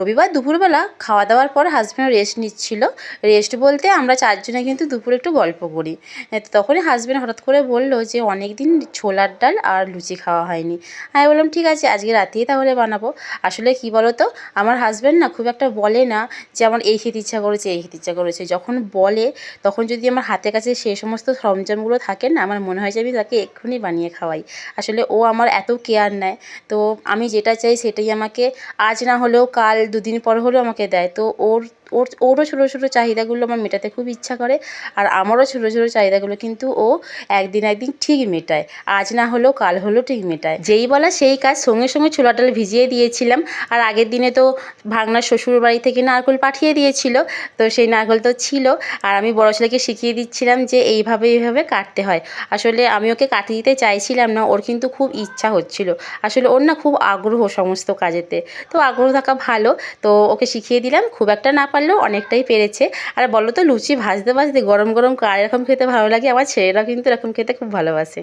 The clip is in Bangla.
রবিবার দুপুরবেলা খাওয়া দাওয়ার পর হাজব্যান্ড রেস্ট নিচ্ছিল। রেস্ট বলতে আমরা চারজনে কিন্তু দুপুরে একটু গল্প করি। তখনই হাজব্যান্ড হঠাৎ করে বলল যে অনেক দিন ছোলার ডাল আর লুচি খাওয়া হয়নি। আমি বললাম ঠিক আছে আজকে রাতেই তাহলে বানাবো। আসলে কি বলো তো, আমার হাজব্যান্ড না খুব একটা বলে না যে আমার এই খেতে ইচ্ছা করেছে এই খেতে ইচ্ছা করেছে। যখন বলে তখন যদি আমার হাতের কাছে সেই সমস্ত সরঞ্জামগুলো থাকে না, আমার মনে হয় যে আমি তাকে এক্ষুনি বানিয়ে খাওয়াই। আসলে ও আমার এত কেয়ার নেয়, তো আমি যেটা চাই সেটাই আমাকে আজ না হলেও কাল দুদিন পর হলেও আমাকে দেয়। তো ওরও ছোটো ছোটো চাহিদাগুলো আমার মেটাতে খুব ইচ্ছা করে, আর আমারও ছোটো ছোটো চাহিদাগুলো কিন্তু ও একদিন একদিন ঠিক মেটায়। আজ না হলেও কাল হলেও ঠিক মেটায়। যেই বলা সেই কাজ, সঙ্গে সঙ্গে ছোলার ডাল ভিজিয়ে দিয়েছিলাম। আর আগের দিনে তো ভাগনার শ্বশুর বাড়ি থেকে নারকেল পাঠিয়ে দিয়েছিল, তো সেই নারকেল তো ছিল। আর আমি বড় ছেলেকে শিখিয়ে দিচ্ছিলাম যে এইভাবে এইভাবে কাটতে হয়। আসলে আমি ওকে কাটিয়ে দিতে চাইছিলাম না, ওর কিন্তু খুব ইচ্ছা হচ্ছিল। আসলে ওর না খুব আগ্রহ সমস্ত কাজেতে, তো আগ্রহ থাকা ভালো। তো ওকে শিখিয়ে দিলাম, খুব একটা না পারলেও অনেকটাই পেরেছে। আর বলো তো, লুচি ভাজতে ভাজতে গরম গরম কার এরকম খেতে ভালো লাগে? আমার ছেলেরা কিন্তু এরকম খেতে খুব ভালোবাসে।